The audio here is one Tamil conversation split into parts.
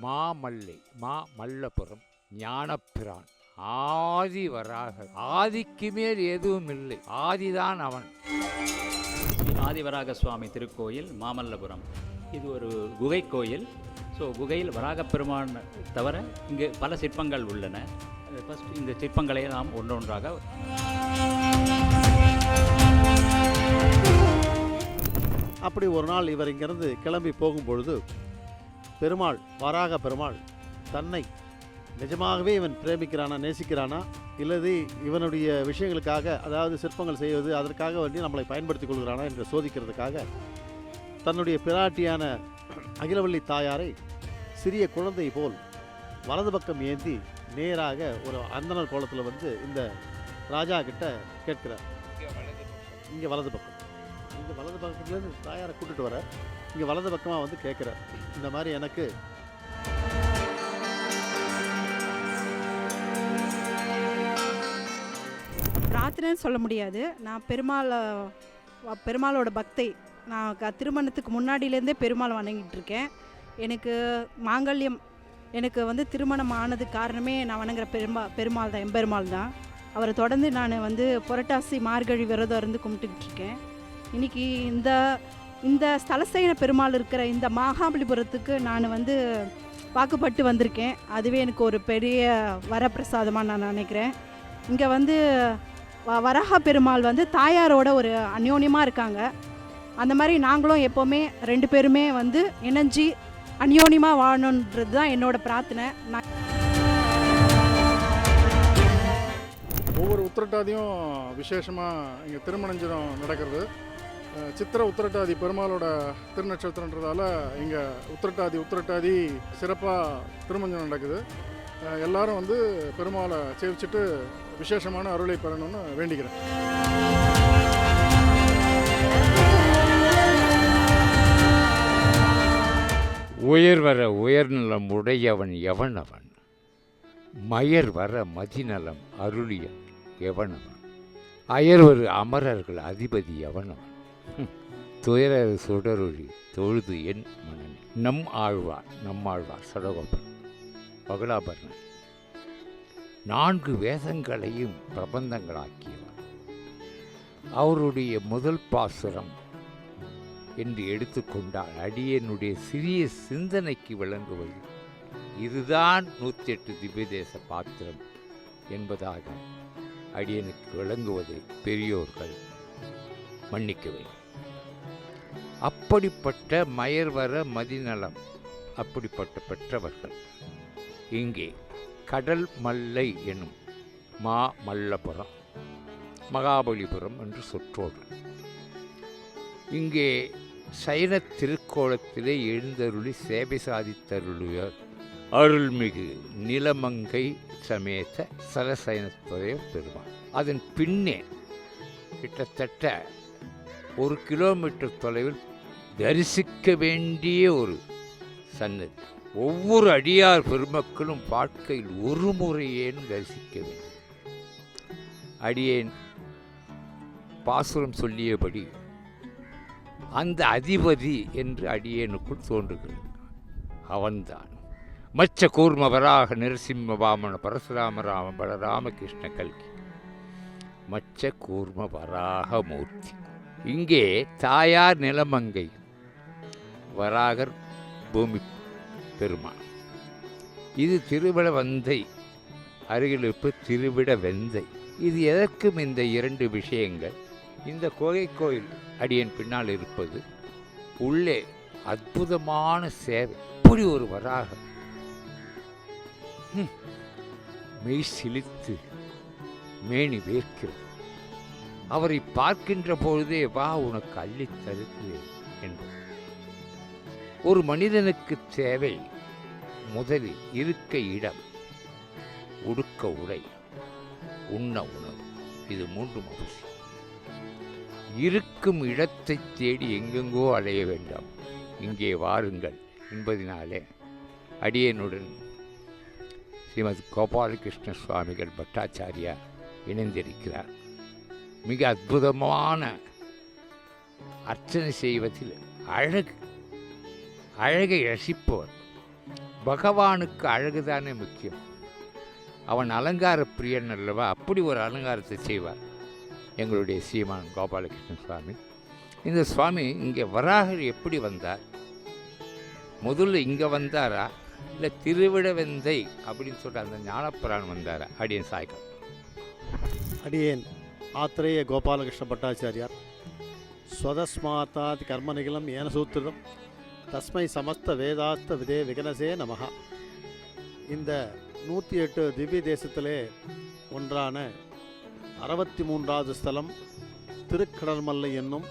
மாமல்லை மல்லபுரம் ஞானப்பிரான் ஆதி வராக. ஆதிக்கு மேல் எதுவும் இல்லை, ஆதிதான் அவன். ஆதிவராக சுவாமி திருக்கோயில் மாமல்லபுரம். இது ஒரு குகை கோயில். ஸோ குகையில் வராகப் பெருமான் தவிர இங்கு பல சிற்பங்கள் உள்ளன. ஃபஸ்ட் இந்த சிற்பங்களை நாம் ஒன்றொன்றாக அப்படி ஒரு நாள் இவர் இங்கிருந்து கிளம்பி போகும்பொழுது பெருமாள், வராக பெருமாள் தன்னை நிஜமாகவே இவன் பிரேமிக்கிறானா, நேசிக்கிறானா, இல்லது இவனுடைய விஷயங்களுக்காக, அதாவது சிற்பங்கள் செய்வது அதற்காக வேண்டி நம்மளை பயன்படுத்திக் கொள்கிறானா என்று சோதிக்கிறதுக்காக தன்னுடைய பிராட்டியான அகிலவள்ளி தாயாரை சிறிய குழந்தை போல் வலது பக்கம் ஏந்தி நேராக ஒரு அந்தனர் கோலத்தில் வந்து இந்த ராஜா கிட்ட கேட்கிறார். இங்கே வலது பக்கம், இந்த வலது பக்கத்துலேருந்து தாயாரை கூட்டிட்டு வர இங்கே வலது பக்கமாக வந்து கேட்குறார். இந்த மாதிரி எனக்கு பிரார்த்தனைன்னு சொல்ல முடியாது. நான் பெருமாளோட பக்தை. நான் திருமணத்துக்கு முன்னாடியிலேருந்தே பெருமாள் வணங்கிட்டு இருக்கேன். எனக்கு மாங்கல்யம், எனக்கு வந்து திருமணம் ஆனது காரணமே நான் வணங்குற பெருமாள் தான், எம்பெருமாள் தான். அவரை தொடர்ந்து நான் வந்து புரட்டாசி மார்கழி விரதம் இருந்து கும்பிட்டுக்கிட்டு இருக்கேன். இன்றைக்கி இந்த ஸ்தலசேன பெருமாள் இருக்கிற இந்த மகாபலிபுரத்துக்கு நான் வந்து வாக்குப்பட்டு வந்திருக்கேன். அதுவே எனக்கு ஒரு பெரிய வரப்பிரசாதமாக நான் நினைக்கிறேன். இங்கே வந்து வராக பெருமாள் வந்து தாயாரோட ஒரு அந்யோன்யமாக இருக்காங்க. அந்த மாதிரி நாங்களும் எப்போவுமே 2 பேருமே வந்து இணைஞ்சி அந்யோன்யமாக வாழணுன்றது தான் என்னோட பிரார்த்தனை. ஒவ்வொரு உத்திரட்டாதியும் விசேஷமாக இங்கே திருமணஞ்சனம் நடக்கிறது. சித்திர உத்திரட்டாதி பெருமாளோட திருநட்சத்திரன்றதால இங்கே உத்திரட்டாதி சிறப்பாக திருமஞ்சனம் நடக்குது. எல்லாரும் வந்து பெருமாளை சேவிச்சுட்டு விசேஷமான அருளை பெறணும்னு வேண்டிக்கிறேன். உயர்வர உயர்நலம் உடையவன் எவனவன், மயர் வர மதிநலம் அருளிய எவனவன், அயர்வரு அமரர்கள் அதிபதி எவனவன், துயரரு சுடரொழி தொழுது என் மனன். நம்மாழ்வார் சடகோபன் பகலாபரணன் 4 வேதங்களையும் பிரபந்தங்களாக்கியவர். அவருடைய முதல் பாசுரம் என்று எடுத்துக்கொண்டால் அடியனுடைய சிறிய சிந்தனைக்கு விளங்குவது இதுதான் 108 திவ்யதேச பாத்திரம் என்பதாக அடியனுக்கு விளங்குவதை பெரியோர்கள் மன்னிக்க வேண்டும். அப்படிப்பட்ட மயர்வர மதிநலம் அப்படிப்பட்ட பெற்றவர்கள் இங்கே கடல் மல்லை எனும் மல்லபுரம் மகாபலிபுரம் என்று சொற்றோடு. இங்கே சைன திருக்கோலத்திலே எழுந்தருளி சேவை சாதித்தருளிய அருள்மிகு நிலமங்கை சமேத சலசயனத்துறைய பெருமாள். அதன் பின்னே கிட்டத்தட்ட 1 கிலோமீட்டர் தொலைவில் தரிசிக்க வேண்டிய ஒரு சன்னதி. ஒவ்வொரு அடியார் பெருமக்களும் வாழ்க்கையில் ஒரு முறையேனும் தரிசிக்க வேண்டும். அடியேன் பாசுரம் சொல்லியபடி அந்த அதிபதி என்று அடியேனுக்குள் தோன்றுகிறது. அவன்தான் மச்ச கூர்ம வராக நிரசிம்ம வாமன பரசுராம ராம பலராம கிருஷ்ண கல்கி மச்ச கூர்ம வராக மூர்த்தி. இங்கே தாயார் நிலமங்கை, வராகர் பூமி பெருமாள். இது திருவிடவந்தை அருகில் இருப்பு திருவிடவெந்தை. இது எதற்கும் இந்த 2 விஷயங்கள். இந்த கோகை கோயில் அடியன் பின்னால் இருப்பது உள்ளே அற்புதமான சேவை. இப்படி ஒரு வராகம் மெய் சிலித்து மேனி வேர்க்கிறது. அவரை பார்க்கின்ற பொழுதே வா உனக்கு அள்ளி தருகிறேன் என்பது. ஒரு மனிதனுக்கு தேவை முதலில் இருக்க இடம், உடுக்க உடை, உண்ண உணவு. இது 3 அவசியம். இருக்கும் இடத்தை தேடி எங்கெங்கோ அலைய வேண்டாம், இங்கே வாருங்கள் என்பதினாலே அடியனுடன் ஸ்ரீமத் கோபாலகிருஷ்ண சுவாமிகள் பட்டாச்சாரியார் இணைந்திருக்கிறார். மிக அற்புதமான அர்ச்சனை செய்வதில் அழகை ரசிப்பவர். பகவானுக்கு அழகுதானே முக்கியம். அவன் அலங்கார பிரியன் அல்லவா, அப்படி ஒரு அலங்காரத்தை செய்வார் எங்களுடைய சீமான் கோபாலகிருஷ்ண சுவாமி. இந்த சுவாமி இங்கே வராகர் எப்படி வந்தார், முதல்ல இங்கே வந்தாரா இல்லை திருவிடவெந்தை அப்படின்னு சொல்லிட்டு அந்த ஞானப்புராணம் வந்தாரா? அடியேன் சாய்க்கம். அடியேன் ஆத்திரேய கோபாலகிருஷ்ண பட்டாச்சாரியார். ஸ்வதஸ்மாத்தாதி கர்மநிகிலம் ஏன சூத்திரம் தஸ்மை சமஸ்த வேதாஸ்த விதே விகனசே நமஹா. இந்த 108 திவ்ய தேசத்திலே ஒன்றான 63வது ஸ்தலம் திருக்கடல்மல்லை என்னும்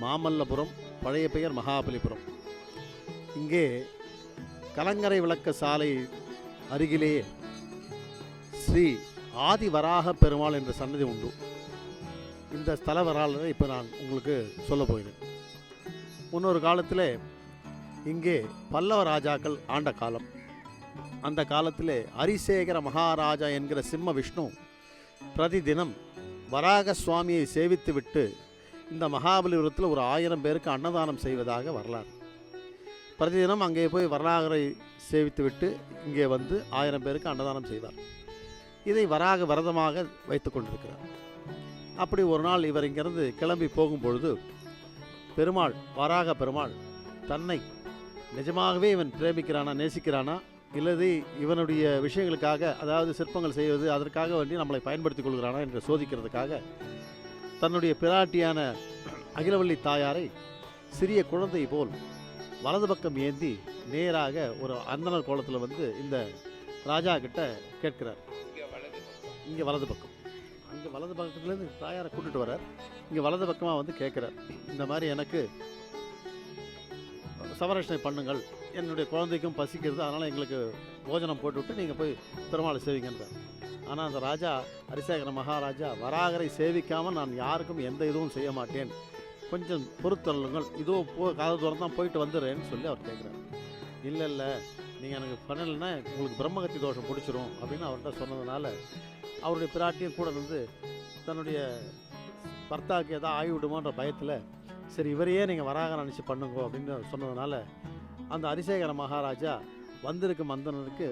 மாமல்லபுரம், பழைய பெயர் மகாபலிபுரம். இங்கே கலங்கரை விளக்க சாலை அருகிலேயே ஸ்ரீ ஆதிவராக பெருமாள் என்ற சன்னதி உண்டு. இந்த ஸ்தல வரலாறை இப்போ நான் உங்களுக்கு சொல்ல போகிறேன். முன்னொரு காலத்தில் இங்கே பல்லவ ராஜாக்கள் ஆண்ட காலம். அந்த காலத்தில் ஹரிசேகர மகாராஜா என்கிற சிம்ம விஷ்ணு பிரதிதினம் வராக சுவாமியை சேவித்துவிட்டு இந்த மகாபலிபுரத்தில் ஒரு 1000 பேருக்கு அன்னதானம் செய்வதாக வரலாறு. பிரதிதினம் அங்கே போய் வராகரை சேவித்துவிட்டு இங்கே வந்து 1000 பேருக்கு அன்னதானம் செய்வார். இதை வராக விரதமாக வைத்து கொண்டிருக்கிறார். அப்படி ஒரு நாள் இவர் இங்கிருந்து கிளம்பி போகும்பொழுது பெருமாள், வராக பெருமாள் தன்னை நிஜமாகவே இவன் பிரேமிக்கிறானா, நேசிக்கிறானா, இல்லது இவனுடைய விஷயங்களுக்காக, அதாவது சிற்பங்கள் செய்வது அதற்காக வேண்டி நம்மளை பயன்படுத்தி கொள்கிறானா என்று சோதிக்கிறதுக்காக தன்னுடைய பிராட்டியான அகிலவள்ளி தாயாரை சிறிய குழந்தை போல் வலது பக்கம் ஏந்தி நேராக ஒரு அந்தனர் கோலத்தில் வந்து இந்த ராஜா கிட்ட கேட்கிறார். இங்கே வலது பக்கம், அங்கே வலது பக்கத்துலேருந்து தாயாரை கூட்டிட்டு வர்றார். இங்கே வலது பக்கமாக வந்து கேட்குறார், இந்த மாதிரி எனக்கு சவரட்சணை பண்ணுங்கள், என்னுடைய குழந்தைக்கும் பசிக்கிறது, அதனால் எங்களுக்கு போஜனம் போட்டுவிட்டு நீங்கள் போய் பெருமாளை சேவிங்கன்றார். ஆனால் அந்த ராஜா, ஹரிசேகர மகாராஜா, வராகரை சேவிக்காமல் நான் யாருக்கும் எந்த இதுவும் செய்ய மாட்டேன், கொஞ்சம் பொறுத்தள்ளுங்கள், இதோ காத தூரம் தான் போயிட்டு வந்துடுறேன்னு சொல்லி அவர் கேட்குறாரு. இல்லை நீங்கள் எனக்கு பண்ணலைன்னா உங்களுக்கு பிரம்மகத்தி தோஷம் பிடிச்சிரும் அப்படின்னு அவர்கிட்ட சொன்னதுனால அவருடைய பிராட்டியும் கூட வந்து தன்னுடைய பர்த்தாவுக்கு எதாவது ஆகிவிடுமோன்ற பயத்தில் சரி இவரையே நீங்கள் வராக நினச்சி பண்ணுங்க அப்படின்னு சொன்னதுனால அந்த ஹரிசேகர மகாராஜா வந்திருக்கும் மந்தனருக்கு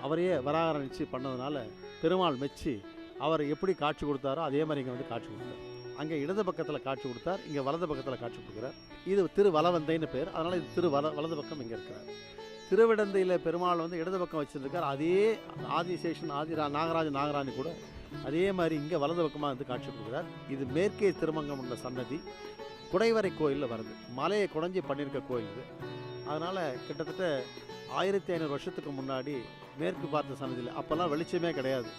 அவரையே வராக நினச்சி பண்ணதுனால பெருமாள் மெச்சி அவர் எப்படி காட்சி கொடுத்தாரோ அதே மாதிரி இங்கே வந்து காட்சி கொடுத்தார். அங்கே இடது பக்கத்தில் காட்சி கொடுத்தார், இங்கே வலது பக்கத்தில் காட்சி கொடுக்குறார். இது திருவலவந்தைன்னு பேர், அதனால் இது வலது பக்கம் இங்கே இருக்கிறார். திருவிடந்தையில் பெருமாள் வந்து இடது பக்கம் வச்சுருக்கார். அதே ஆதிசேஷன் நாகராணி கூட அதே மாதிரி இங்கே வலது பக்கமாக வந்து காட்சி கொடுக்குறார். இது மேற்கே திருமங்கம் உள்ள சன்னதி, குடைவரை கோயிலில் வருது. மலையை குடைஞ்சி பண்ணியிருக்க கோயில் இது. அதனால் கிட்டத்தட்ட 1500 வருஷத்துக்கு முன்னாடி மேற்கு பார்த்த சன்னதியில் அப்போல்லாம் வெளிச்சமே கிடையாது.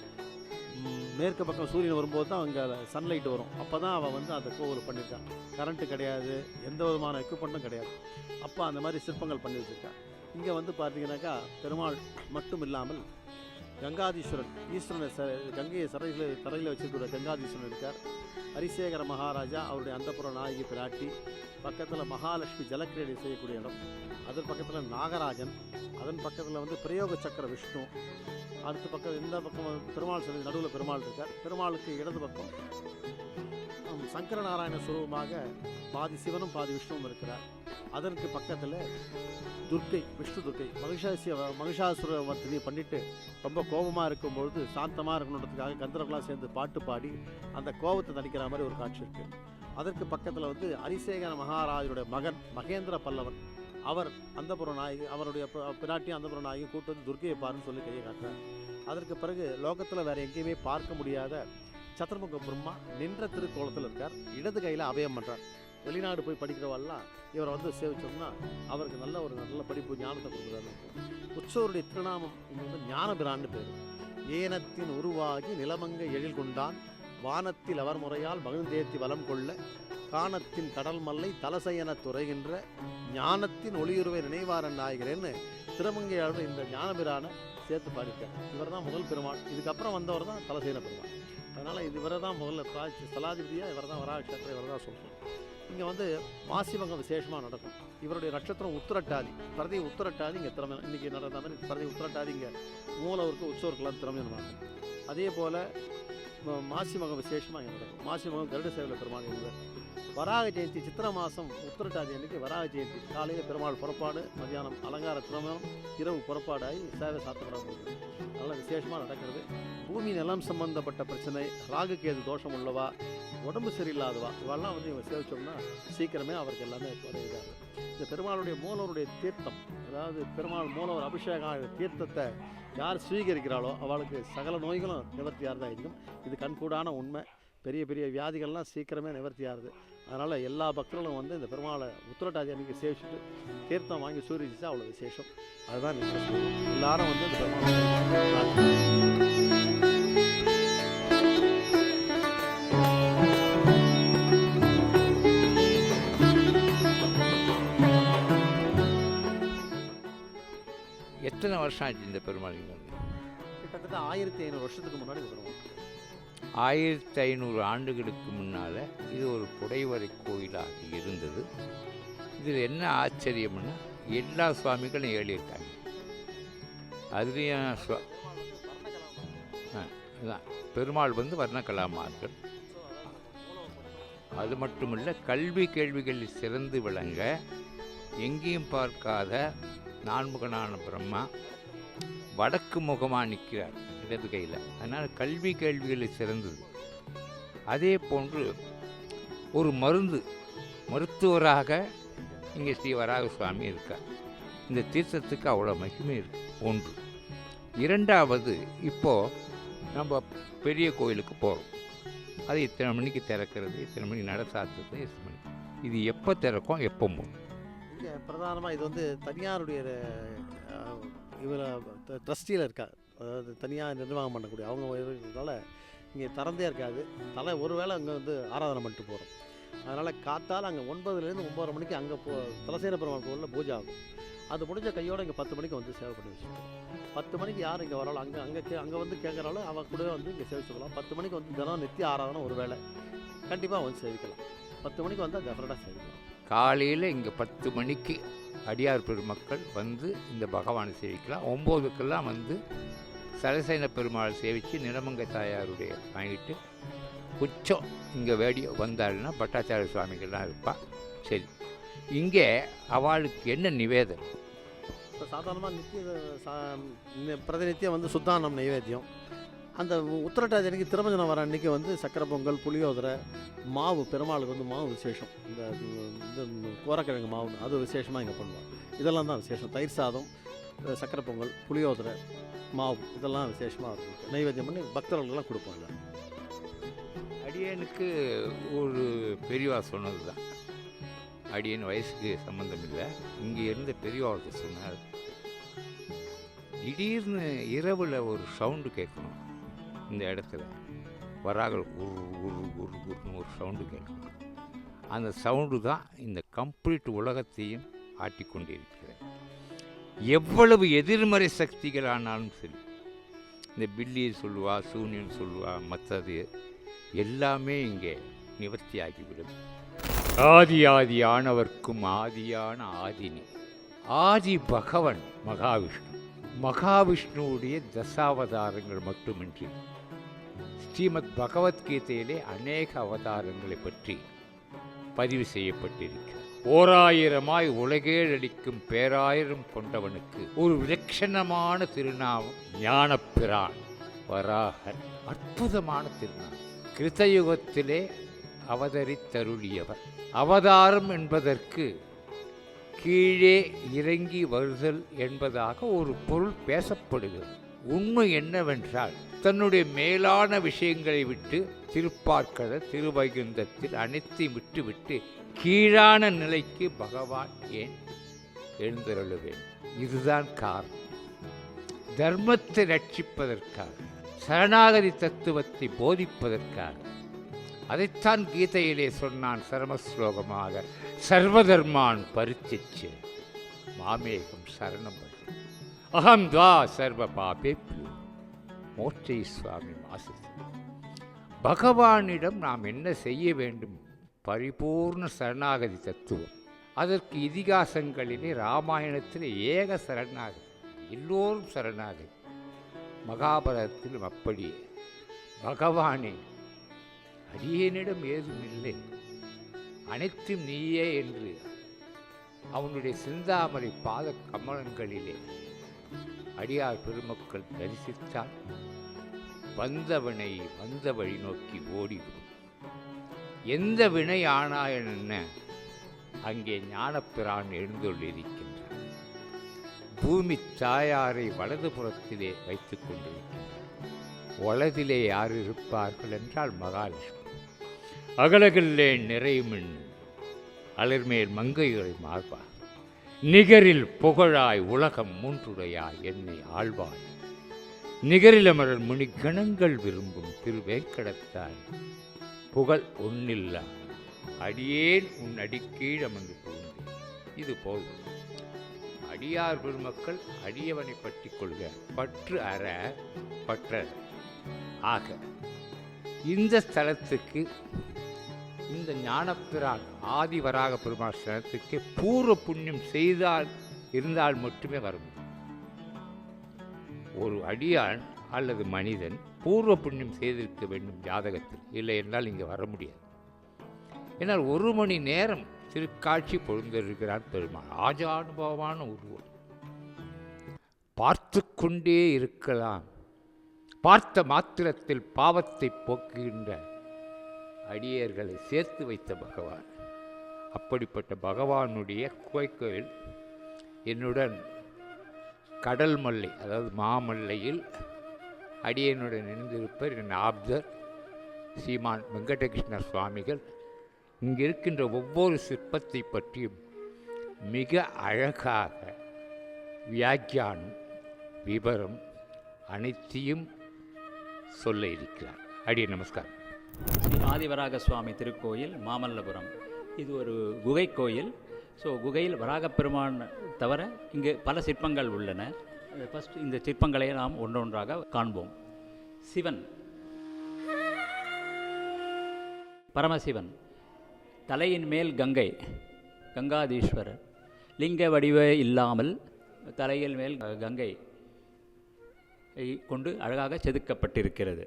மேற்கு பக்கம் சூரியன் வரும்போது தான் அங்கே சன்லைட் வரும். அப்போ தான் அவன் வந்து அந்த கோவில் பண்ணியிருக்கான். கரண்ட்டு கிடையாது, எந்த விதமான எக்யூப்மெண்ட்டும் கிடையாது. அப்போ அந்த மாதிரி சிற்பங்கள் பண்ணி வச்சுருக்கான். இங்கே வந்து பார்த்தீங்கன்னாக்கா பெருமாள் மட்டும் இல்லாமல் கங்காதீஸ்வரன், ஈஸ்வரனை கங்கையை தரையில் வச்சுருக்கிற கங்காதீஸ்வரன் இருக்கார். ஹரிசேகர மகாராஜா அவருடைய அந்தப்புற நாயகி பிராட்டி, பக்கத்தில் மகாலட்சுமி ஜலக்கிரீடை செய்யக்கூடிய இடம், அதன் பக்கத்தில் நாகராஜன், அதன் பக்கத்தில் வந்து பிரயோக சக்கர விஷ்ணு, அடுத்த பக்கம் இந்த பக்கம் பெருமாள் சன்னதி நடுவில் பெருமாள் இருக்கார். பெருமாளுக்கு இடது பக்கம் சங்கரநாராயண சுரூபமாக பாதி சிவனும் பாதி விஷ்ணுவும் இருக்கிறார். அதற்கு பக்கத்தில் துர்க்கை, விஷ்ணு துர்க்கை, மகிஷாசுர வர்த்தினி பண்ணிட்டு ரொம்ப கோபமாக இருக்கும்பொழுது சாந்தமாக இருக்கணுன்றதுக்காக கந்தர்களாக சேர்ந்து பாட்டு பாடி அந்த கோபத்தை தணிக்கிற மாதிரி ஒரு காட்சி இருக்குது. அதற்கு பக்கத்தில் வந்து ஹரிசேகர மகாராஜருடைய மகன் மகேந்திர பல்லவன், அவர் அந்தப்புற நாயகி, அவருடைய பிராட்டியும் அந்தப்புற நாயகி கூட்டு வந்து துர்க்கையை பாருன்னு சொல்லி கையை காட்டுறார். அதற்கு பிறகு லோகத்தில் வேறு எங்கேயுமே பார்க்க முடியாத சத்ரமுக பிரம்மா நின்ற திருக்கோலத்தில் இருக்கார். இடது கையில் அபயம் பண்ணுறார். வெளிநாடு போய் படிக்கிறவாள்லாம் இவரை வந்து சேவிச்சோம்னா அவருக்கு நல்ல படிப்பு ஞானத்தை கொடுக்குறாரு. உற்சவருடைய திருநாமம் வந்து ஞானபிரான்னு பேர். ஏனத்தின் உருவாகி நிலமங்க எழில் கொண்டான், வானத்தில் அவர் முறையால் மகிழ்ந்தேத்தி வலம் கொள்ள, காணத்தின் கடல் மல்லை தலசையென துறைகின்ற ஞானத்தின் ஒளியுருவை நினைவாரன் ஆகிறேன்னு திருமங்கையாளர் இந்த ஞானபிரானை சேர்த்து பாடியிருக்கார். இவர் தான் முதல் பெருமாள். இதுக்கப்புறம் வந்தவர் தான் தலசேன பெருமாள். அதனால் இது இவரை தான் முதல்ல ஸ்தலாதிபதியாக இவர் தான் வராட்சத்திரம், இவர் தான் சொல்கிறோம். இங்கே வந்து மாசிமங்கம் விசேஷமாக நடக்கும். இவருடைய நட்சத்திரம் உத்திரட்டாதி, பிரதி உத்திரட்டாதி இங்கே திறமை இன்றைக்கி நடந்த மாதிரி பிரதி உத்திரட்டாதி இங்கே மூலவருக்கு உற்சவருக்கெல்லாம் திறமை நடக்கும். அதே போல் மாசிமகம் விசேஷமாக இங்கே நடக்கும். மாசிமகம் கருட சேவல பெருமாள் வராக ஜெயந்தி சித்திரை மாதம் உத்திரட்டாதி அன்னைக்கு வராக ஜெயந்தி காலையில் பெருமாள் புறப்பாடு, மதியானம் அலங்கார திருமணம், இரவு புறப்பாடாகி சேவை சாத்தப்பட அதெல்லாம் விசேஷமாக நடக்கிறது. பூமி நிலம் சம்பந்தப்பட்ட பிரச்சனை, ராகு கேது தோஷம் உள்ளவா, உடம்பு சரியில்லாதவா, இவெல்லாம் வந்து இவங்க சேவிச்சோம்னா சீக்கிரமே அவருக்கு எல்லாமே குறையுதாரு. இந்த பெருமாளுடைய மூலவருடைய தீர்த்தம், அதாவது பெருமாள் மூலவர் அபிஷேக தீர்த்தத்தை யார் ஸ்வீகரிக்கிறாளோ அவளுக்கு சகல நோய்களும் நிவர்த்தியாக தான் இருக்கும். இது கண்கூடான உண்மை. பெரிய பெரிய வியாதிகள்லாம் சீக்கிரமே நிவர்த்தியாகுது. அதனால் எல்லா பக்தர்களும் வந்து இந்த பெருமாளை உத்திரட்டாதி அன்றைக்கி சேவிச்சுட்டு தீர்த்தம் வாங்கி சூரியஜிச்சா அவ்வளோ விசேஷம். அதுதான் எல்லாரும் வந்து இந்த பெருமாளை எத்தனை வருஷம் ஆச்சு இந்த பெருமாள் இங்கே வந்து? கிட்டத்தட்ட 1500 வருஷத்துக்கு முன்னாடி பெருமாள். 1500 ஆண்டுகளுக்கு முன்னால் இது ஒரு குடைவரை கோயிலாக இருந்தது. இதில் என்ன ஆச்சரியம்னா எல்லா சுவாமிகளும் ஏழியிருக்காங்க. அதுலேயும் அதுதான் பெருமாள் வந்து வர்ணகலாமார்கள். அது மட்டுமில்லை, கல்வி கேள்விகளில் சிறந்து விளங்க எங்கேயும் பார்க்காத நான்முகனான பிரம்மா வடக்கு முகமாக நிற்கிறார் இடது கையில். அதனால் கல்வி கேள்விகளில் சிறந்தது. அதே போன்று ஒரு மருத்துவராக இங்கே ஸ்ரீ வராக சுவாமி இருக்கார். இந்த தீர்த்தத்துக்கு அவ்வளோ மகிமை இருக்கு. ஒன்று. இரண்டாவது, இப்போது நம்ம பெரிய கோயிலுக்கு போகிறோம். அது இத்தனை மணிக்கு திறக்கிறது, இத்தனை மணிக்கு நட சாத்துறது, இத்தனை மணிக்கு. இது எப்போ திறக்கும், எப்போ மூடும்? இங்கே பிரதானமாக இது வந்து தனியாருடைய இவர் ட்ரஸ்டியில் இருக்கார். அதாவது தனியாக நிர்வாகம் பண்ணக்கூடிய அவங்க இருக்கிறதால இங்கே திறந்தே இருக்காது. ஒரு வேளை அங்கே வந்து ஆராதனை பண்ணிட்டு போகிறோம். அதனால் காத்தால் அங்கே 9லேருந்து 9:30 மணிக்கு அங்கே தலசேன பெருமாள் கோவிலில் பூஜை ஆகும். அது முடிஞ்ச கையோடு இங்கே 10 மணிக்கு வந்து சேவை பண்ணி வச்சுருக்கோம். 10 மணிக்கு யார் இங்கே வராலும் அங்கே வந்து கேட்குறாலும் அவன் கூட வந்து இங்கே சேவிச்சுக்கலாம். 10 மணிக்கு வந்து தினம் நித்திய ஆராதனை ஒரு வேளை கண்டிப்பாக வந்து சேவிக்கலாம். 10 மணிக்கு வந்தால் டெஃபரெண்டாக சேவிக்கலாம். காலையில் இங்கே 10 மணிக்கு அடியார் பெருமக்கள் வந்து இந்த பகவானை சேவிக்கலாம். 9க்கெல்லாம் வந்து சலசேன பெருமாள் சேவித்து நிலமங்கை தாயாருடைய வாங்கிட்டு உச்சம் இங்கே வேடி வந்தாள்னா பட்டாச்சாரிய சுவாமிகள்லாம் இருப்பா. சரி, இங்கே அவளுக்கு என்ன நிவேதம்? இப்போ சாதாரணமாக பிரதிநித்தியம் வந்து சுத்தானம் நைவேத்தியம். அந்த உத்திரட்டாதி அன்றைக்கி திருமஞ்சனம் வர அன்றைக்கி வந்து சக்கரை பொங்கல், புளியோதரை, மாவு, பெருமாளுக்கு வந்து மாவு விசேஷம். இந்த கோரக்கிழங்கு மாவு அது விசேஷமாக இங்கே பண்ணுவாங்க. இதெல்லாம் தான் விசேஷம். தயிர் சாதம், சக்கரை பொங்கல், புளியோதரை, மாவு இதெல்லாம் விசேஷமாக இருக்கும். நைவேத்தியம் பண்ணி பக்தர்களுக்கெல்லாம் கொடுப்பாங்க. அடியனுக்கு ஒரு பெரியவா சொன்னது தான். அடியன் வயசுக்கு சம்மந்தம் இல்லை. இங்கே இருந்த பெரியவா ஒருத்தர் சொன்னார், திடீர்னு இரவில் ஒரு சவுண்டு கேட்கணும். இந்த இடத்துல வராகல் குருன்னு ஒரு சவுண்டு கேட்கணும். அந்த சவுண்டு தான் இந்த கம்ப்ளீட் உலகத்தையும் ஆட்டி கொண்டிருக்கிறது. எவ்வளவு எதிர்மறை சக்திகள் ஆனாலும் சரி, இந்த பில்லி சொல்லுவா, சூன்யன் சொல்லுவா, மற்றது எல்லாமே இங்கே நிவர்த்தி ஆகிவிடும். ஆதியானவர்க்கும் ஆதியான ஆதினி. ஆதி பகவன் மகாவிஷ்ணு. மகாவிஷ்ணுவுடைய தசாவதாரங்கள் மட்டுமின்றி ஸ்ரீமத் பகவத்கீதையிலே அநேக அவதாரங்களை பற்றி பதிவு செய்யப்பட்டிருக்கிறது. 1000 உலகேழடிக்கும் பேராயிரம் கொண்டவனுக்கு ஒரு விலட்சணமான திருநாமம் ஞானப்பிரான் வராகர். அற்புதமான திருநாமம். கிருத்தயுகத்திலே அவதரித்தருளியவர். அவதாரம் என்பதற்கு கீழே இறங்கி வருதல் என்பதாக ஒரு பொருள் பேசப்படுகிறது. உண்மை என்னவென்றால், தன்னுடைய மேலான விஷயங்களை விட்டு திருப்பார்க்கடல் திருவைகுந்தத்தில் அனைத்தையும் விட்டுவிட்டு கீழான நிலைக்கு பகவான் ஏன் எழுந்தருள வேண்டும்? இதுதான் காரணம். தர்மத்தை ரட்சிப்பதற்காக, சரணாகதி தத்துவத்தை போதிப்பதற்காக. அதைத்தான் கீதையிலே சொன்னான் சரமஸ்லோகமாக, சர்வதர்மான் பரித்திச்சு மாமேகம் சரணம் அகம் துவா சர்வ பாபேப்யோ மோட்சை சுவாமி மாசு. பகவானிடம் நாம் என்ன செய்ய வேண்டும்? பரிபூர்ண சரணாகதி தத்துவம். அதற்கு இதிகாசங்களிலே ராமாயணத்தில் ஏக சரணாகதி, எல்லோரும் சரணாகதி. மகாபாரதத்திலும் அப்படியே. பகவானே, அடியேனிடம் ஏதும் இல்லை, அனைத்தும் நீயே என்று அவனுடைய சிந்தாமரை பாத கமலங்களிலே அடியார் பெருமக்கள் தரிசித்தால் வந்தவனை வந்த வழி நோக்கி ஓடிவிடும். எந்த வினை ஆனாயன அங்கே ஞானப்பிரான் எழுந்துள்ளிருக்கின்றார். பூமி தாயாரை வலதுபுறத்திலே வைத்துக் கொண்டிருக்கின்றார். வலதிலே யார் இருப்பார்கள் என்றால் மகாலட்சுமி. அகலகில்லே நிறைமின் அலர்மேல் மங்கைகளை மார்பார். நிகரில் புகழாய் உலகம் மூன்றுடையாய் என்னை ஆழ்வாய். நிகரிலமரர் முனி கணங்கள் விரும்பும் திருவேங்கடத்தாய். புகழ் ஒன்னில்லா அடியேன் உன் அடிக்கீழ் அமர்ந்து புகுந்தேன். இது போதும். அடியார் பெருமக்கள் அடியவனை பற்றி கொள்க, பற்று அற பற்ற. ஆக இந்த ஸ்தலத்துக்கு, இந்த ஞானப்பிரான் ஆதிவராக பெருமாள் ஸ்தலத்துக்கு பூர்வ புண்ணியம் செய்தால் இருந்தால் மட்டுமே வர முடியும். ஒரு அடியான் அல்லது மனிதன் பூர்வ புண்ணியம் செய்திருக்க வேண்டும் ஜாதகத்தில், இல்லை என்றால் இங்கே வர முடியாது. ஏன்னால் 1 மணி நேரம் திருக்காட்சி பொழுந்திருக்கிறார் பெருமாள். ஆஜானுபவமான உருவம். பார்த்து கொண்டே இருக்கலாம். பார்த்த மாத்திரத்தில் பாவத்தை போக்குகின்ற அடியர்களை சேர்த்து வைத்த பகவான். அப்படிப்பட்ட பகவானுடைய கோயில் என்னுடன் கடல் மல்லை, அதாவது மாமல்லையில் அடியனுடன் இணைந்திருப்பர் என் ஆப்தர் ஸ்ரீமான் வெங்கடகிருஷ்ண சுவாமிகள். இங்கே இருக்கின்ற ஒவ்வொரு சிற்பத்தை பற்றியும் மிக அழகாக வியாக்கியானம், விவரம் அனைத்தையும் சொல்ல இருக்கிறார். அடிய நமஸ்காரம். ஸ்ரீ ஆதிவராக சுவாமி திருக்கோயில் மாமல்லபுரம். இது ஒரு குகை கோயில். ஸோ குகையில் வராகப்பெருமான் தவிர இங்கு பல சிற்பங்கள் உள்ளன. ஃபஸ்ட் இந்த சிற்பங்களை நாம் ஒன்றொன்றாக காண்போம். சிவன், பரமசிவன், தலையின் மேல் கங்கை, கங்காதீஸ்வரர், லிங்க வடிவே இல்லாமல் தலையில் மேல் கங்கை கொண்டு அழகாக செதுக்கப்பட்டிருக்கிறது.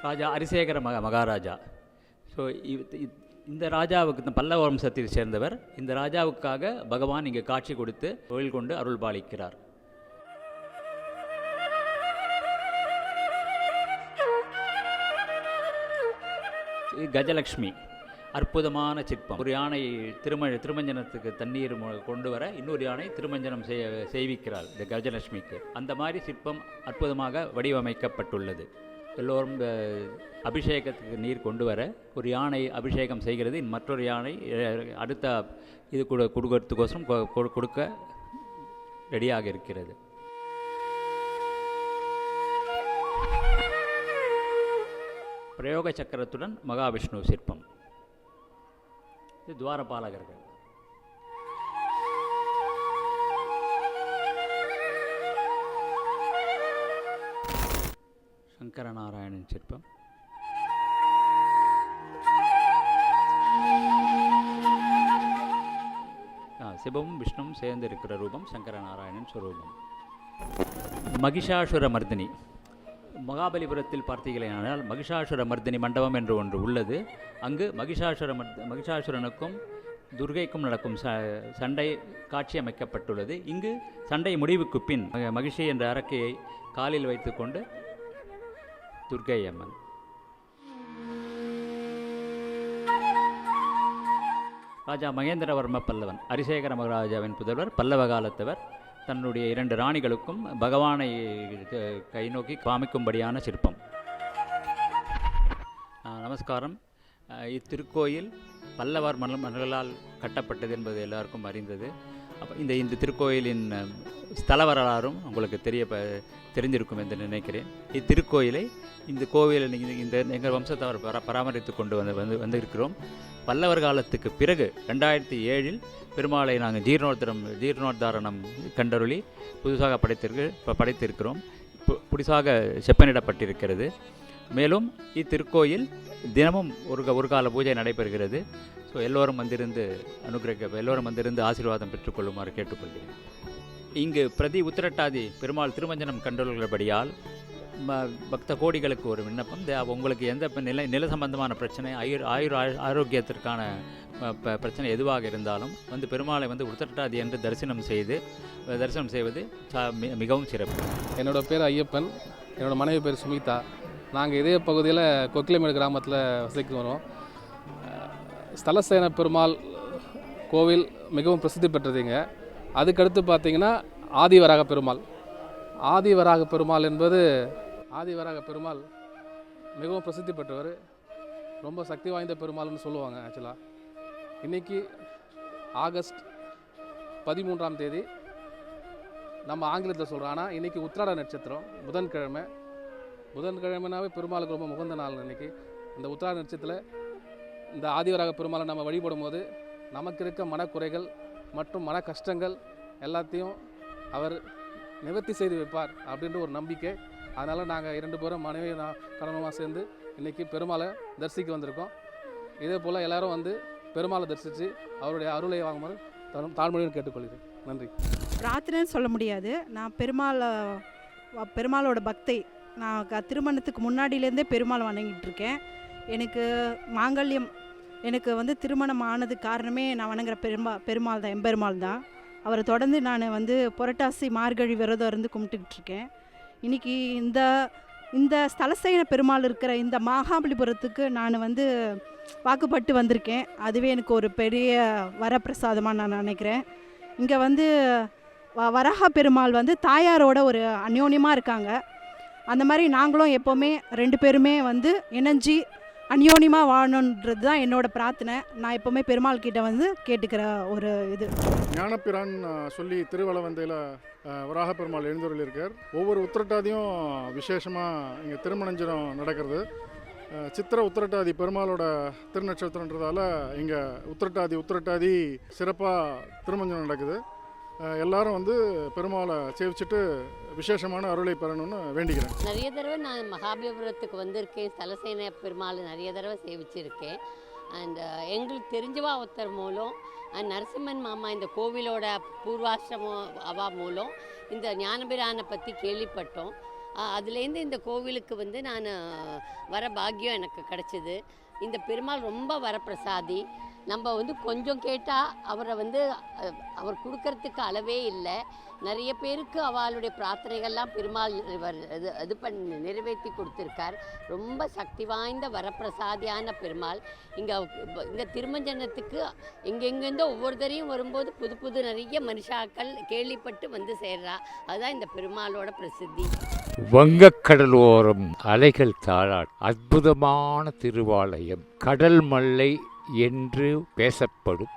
ராஜா அரிசேகர மகாராஜா. ஸோ இந்த ராஜாவுக்கு, பல்லவ வம்சத்தில் சேர்ந்தவர். இந்த ராஜாவுக்காக பகவான் இங்கே காட்சி கொடுத்து கோயில் கொண்டு அருள் பாலிக்கிறார். கஜலக்ஷ்மி, அற்புதமான சிற்பம். ஒரு யானை திருமஞ்சனத்துக்கு தண்ணீர் கொண்டு வர இன்னொரு யானை திருமஞ்சனம் செய்விக்கிறார் இந்த கஜலட்சுமிக்கு. அந்த மாதிரி சிற்பம் அற்புதமாக வடிவமைக்கப்பட்டுள்ளது. எல்லோரும் அபிஷேகத்துக்கு நீர் கொண்டு வர ஒரு யானை அபிஷேகம் செய்கிறது. மற்றொரு யானை அடுத்த இது கொடுக்கறதுக்கோசரம் கொடுக்க ரெடியாக இருக்கிறது. பிரயோக சக்கரத்துடன் மகாவிஷ்ணு சிற்பம். இது துவாரபாலகர்கள். சங்கரநாராயணன் சிற்பம். சிவமும் விஷ்ணுவும் சேர்ந்து இருக்கிற ரூபம் சங்கரநாராயணன் ஸ்வரூபம். மகிஷாசுர மர்தினி. மகாபலிபுரத்தில் பார்த்தீர்களானால் மகிஷாசுர மர்தினி மண்டபம் என்று ஒன்று உள்ளது. அங்கு மகிஷாசுரனுக்கும் துர்கைக்கும் நடக்கும் சண்டை காட்சி அமைக்கப்பட்டுள்ளது. இங்கு சண்டை முடிவுக்கு பின் மகிஷி என்ற அரக்கையை காலில் வைத்துக்கொண்டு துர்கை அம்மன். ராஜா மகேந்திரவர்ம பல்லவன், அரிசேகர மகாராஜாவின் புதல்வர், பல்லவ காலத்தவர். தன்னுடைய 2 ராணிகளுக்கும் பகவானை கை நோக்கி காமிக்கும்படியான சிற்பம். நமஸ்காரம். இத்திருக்கோயில் பல்லவர் மன்னர்களால் கட்டப்பட்டது என்பது எல்லாருக்கும் அறிந்தது. அப்போ இந்த திருக்கோயிலின் ஸ்தல வரலாறும் உங்களுக்கு தெரிஞ்சிருக்கும் என்று நினைக்கிறேன். இத்திருக்கோயிலை, இந்த கோவிலை இந்த எங்கள் வம்சத்தவர் பராமரித்து கொண்டு வந்திருக்கிறோம். பல்லவர் காலத்துக்கு பிறகு 2007 பெருமாளை நாங்கள் ஜீர்ணோத்தாரணம் கண்டருளி புதுசாக படைத்திருக்கிறோம். புதுசாக செப்பனிடப்பட்டிருக்கிறது. மேலும் இத்திருக்கோயில் தினமும் ஒரு கால பூஜை நடைபெறுகிறது. ஸோ எல்லோரும் வந்திருந்து ஆசீர்வாதம் பெற்றுக்கொள்ளுமாறு கேட்டுக்கொள்கிறேன். இங்கு பிரதி உத்திரட்டாதி பெருமாள் திருமஞ்சனம் கண்டுள்ளபடியால் பக்த கோடிகளுக்கு ஒரு விண்ணப்பம். உங்களுக்கு எந்த நில சம்பந்தமான பிரச்சனை, ஆரோக்கியத்திற்கான பிரச்சனை எதுவாக இருந்தாலும் பெருமாளை உத்திரட்டாதி என்று தரிசனம் செய்வது மிகவும் சிறப்பு. என்னோடய பேர் ஐயப்பன், என்னோடய மனைவி பேர் சுமிதா. நாங்கள் இதே பகுதியில் கொக்கிலமேடு கிராமத்தில் வசிக்க வரோம். ஸ்தலசேன பெருமாள் கோவில் மிகவும் பிரசித்தி பெற்றதுங்க. அதுக்கடுத்து பார்த்திங்கன்னா ஆதிவராக பெருமாள். ஆதிவராக பெருமாள் என்பது ஆதிவராக பெருமாள் மிகவும் பிரசித்தி பெற்றவர், ரொம்ப சக்தி வாய்ந்த பெருமாள்னு சொல்லுவாங்க. ஆக்சுவலாக இன்றைக்கி ஆகஸ்ட் 13ஆம் தேதி நம்ம ஆங்கிலத்தில் சொல்கிறோம், ஆனால் இன்றைக்கி உத்திராட நட்சத்திரம், புதன்கிழமைனாவே பெருமாளுக்கு ரொம்ப முகந்த நாள். இன்றைக்கி இந்த உத்திராட நட்சத்திரத்தில் இந்த ஆதிவராக பெருமாளை நம்ம வழிபடும் போது நமக்கு இருக்க மனக்குறைகள் மற்றும் மன கஷ்டங்கள் எல்லாத்தையும் அவர் நிவர்த்தி செய்து வைப்பார் அப்படின்ற ஒரு நம்பிக்கை. அதனால் நாங்கள் 2 பேரும் மனைவி கணவனுமாக சேர்ந்து இன்றைக்கி பெருமாளை தரிசிக்க வந்திருக்கோம். இதே போல் எல்லோரும் பெருமாளை தரிசித்து அவருடைய அருளை வாங்குமாறு தாழ்மையுடன் கேட்டுக்கொள்கிறேன். நன்றி. பிரார்த்தனைன்னு சொல்ல முடியாது. நான் பெருமாளோட பக்தை. நான் திருமணத்துக்கு முன்னாடியிலேருந்தே பெருமாள் வணங்கிட்டு இருக்கேன். எனக்கு மாங்கல்யம் திருமணம் ஆனதுக்கு காரணமே நான் வணங்குற பெருமாள் தான், எம்பெருமாள் தான். அவரை தொடர்ந்து நான் புரட்டாசி மார்கழி விரதம் இருந்து கும்பிட்டுக்கிட்டு இருக்கேன். இன்றைக்கி இந்த ஸ்தலசேன பெருமாள் இருக்கிற இந்த மகாபலிபுரத்துக்கு நான் வாக்குப்பட்டு வந்திருக்கேன். அதுவே எனக்கு ஒரு பெரிய வரப்பிரசாதமாக நான் நினைக்கிறேன். இங்கே வராக பெருமாள் தாயாரோட ஒரு அந்யோன்யமாக இருக்காங்க. அந்த மாதிரி நாங்களும் எப்போவுமே 2 பேருமே இணைஞ்சி அந்யோன்யமாக வாழணுன்றது தான் என்னோடய பிரார்த்தனை. நான் எப்போவுமே பெருமாள் கிட்ட கேட்டுக்கிற ஒரு இது. ஞானப்பிரான் சொல்லி திருவலவந்தையில் வராக பெருமாள் எழுந்தருள் இருக்கார். ஒவ்வொரு உத்திரட்டாதியும் விசேஷமாக இங்கே திருமணஞ்சனம் நடக்கிறது. சித்திரை உத்திரட்டாதி பெருமாளோட திருநட்சத்திரன்றதால இங்கே உத்திரட்டாதி சிறப்பாக திருமஞ்சனம் நடக்குது. எல்லாரும் பெருமாளை சேவிச்சுட்டு விசேஷமான அருளை பெறணும்னு வேண்டிக்கிறேன். நிறைய தடவை நான் மகாபலிபுரத்துக்கு வந்திருக்கேன். ஸ்தலசேன பெருமாள் நிறைய தடவை சேவிச்சிருக்கேன். அண்ட் எங்களுக்கு தெரிஞ்சவா ஒருத்தர் மூலம் நரசிம்மன் மாமா இந்த கோவிலோட பூர்வாசிரமம் அவா மூலம் இந்த ஞானபிரானை பற்றி கேள்விப்பட்டோம். அதுலேருந்து இந்த கோவிலுக்கு நான் வர பாக்கியம் எனக்கு கிடச்சிது. இந்த பெருமாள் ரொம்ப வரப்பிரசாதி. நம்ம கொஞ்சம் கேட்டால் அவரை அவர் கொடுக்கறதுக்கு அளவே இல்லை. நிறைய பேருக்கு அவளுடைய பிரார்த்தனைகள்லாம் பெருமாள் இது பண்ணி நிறைவேற்றி கொடுத்துருக்கார். ரொம்ப சக்தி வாய்ந்த வரப்பிரசாதியான பெருமாள். இங்கே திருமஞ்சனத்துக்கு எங்கெங்கேருந்தோ ஒவ்வொருத்தரையும் வரும்போது புது நிறைய மனுஷாக்கள் கேள்விப்பட்டு சேர்றா. அதுதான் இந்த பெருமாளோட பிரசித்தி. வங்கக்கடலோரம் அலைகள் தாளாட் அற்புதமான திருவாலயம். கடல் மல்லை என்று பேசப்படும்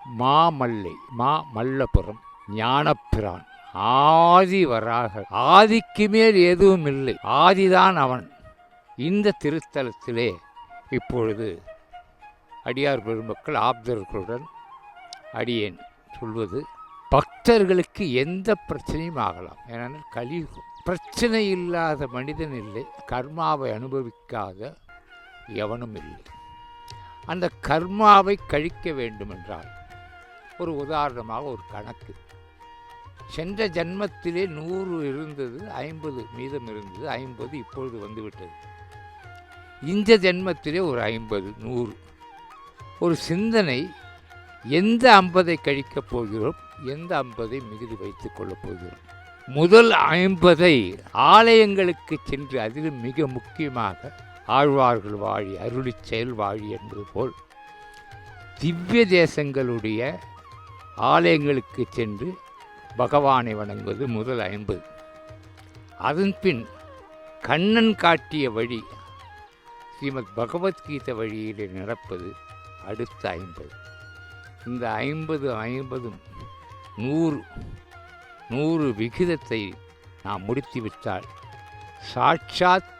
மாமல்லபுரம் ஞானப்பிரான் ஆதி வராக. ஆதிக்கு மேல் எதுவும் இல்லை, ஆதிதான் அவன். இந்த திருத்தலத்திலே இப்பொழுது அடியார் பெருமக்கள் ஆப்தர்களுடன் அடியேன் சொல்வது, பக்தர்களுக்கு எந்த பிரச்சனையும் ஆகலாம். ஏனென்றால் கலியுகம். பிரச்சனை இல்லாத மனிதன் இல்லை, கர்மாவை அனுபவிக்காத எவனும் இல்லை. அந்த கர்மாவை கழிக்க வேண்டுமென்றால் ஒரு உதாரணமாக ஒரு கணக்கு. சென்ற ஜன்மத்திலே 100 இருந்தது, 50 மீதம் இருந்தது, 50 இப்பொழுது வந்துவிட்டது. இந்த ஜன்மத்திலே ஒரு 50, 100 ஒரு சிந்தனை. எந்த 50ஐ கழிக்கப் போகிறோம், எந்த 50ஐ மிகுதி வைத்துக் கொள்ளப் போகிறோம். முதல் 50ஐ ஆலயங்களுக்கு சென்று, அதிலும் மிக முக்கியமாக ஆழ்வார்கள் வாழி அருளி செயல் வாழி என்பது போல் திவ்ய தேசங்களுடைய ஆலயங்களுக்கு சென்று பகவானை வணங்குவது முதல் 50. அதன்பின் கண்ணன் காட்டிய வழி ஸ்ரீமத் பகவத்கீதை வழியிலே நடப்பது அடுத்த 50. இந்த 50 100 விகிதத்தை நாம் முடித்துவிட்டால் சாட்சாத்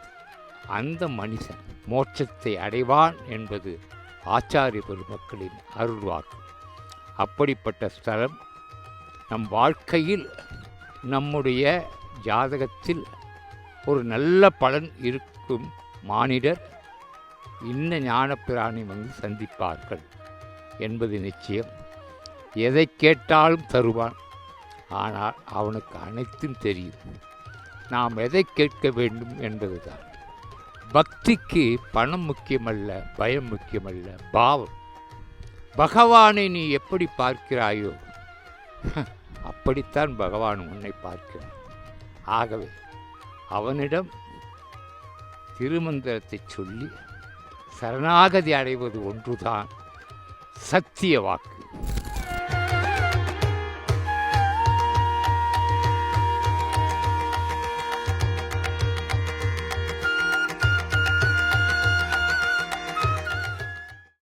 அந்த மனிதன் மோட்சத்தை அடைவான் என்பது ஆச்சாரிய பெருமக்களின் அருள்வாக்கு. அப்படிப்பட்ட ஸ்தலம் நம் வாழ்க்கையில், நம்முடைய ஜாதகத்தில் ஒரு நல்ல பலன் இருக்கும் மானிடர் இன்ன ஞானப்பிரானை சந்திப்பார்கள் என்பது நிச்சயம். எதை கேட்டாலும் தருவான், ஆனால் அவனுக்கு அனைத்தும் தெரியும். நாம் எதை கேட்க வேண்டும் என்பதுதான். பக்திக்கு பணம் முக்கியமல்ல, பயம் முக்கியமல்ல, பாவம். பகவானை நீ எப்படி பார்க்கிறாயோ அப்படித்தான் பகவான் உன்னை பார்க்கிறான். ஆகவே அவனிடம் திருமந்திரத்தை சொல்லி சரணாகதி அடைவது ஒன்றுதான் சத்திய வாக்கு.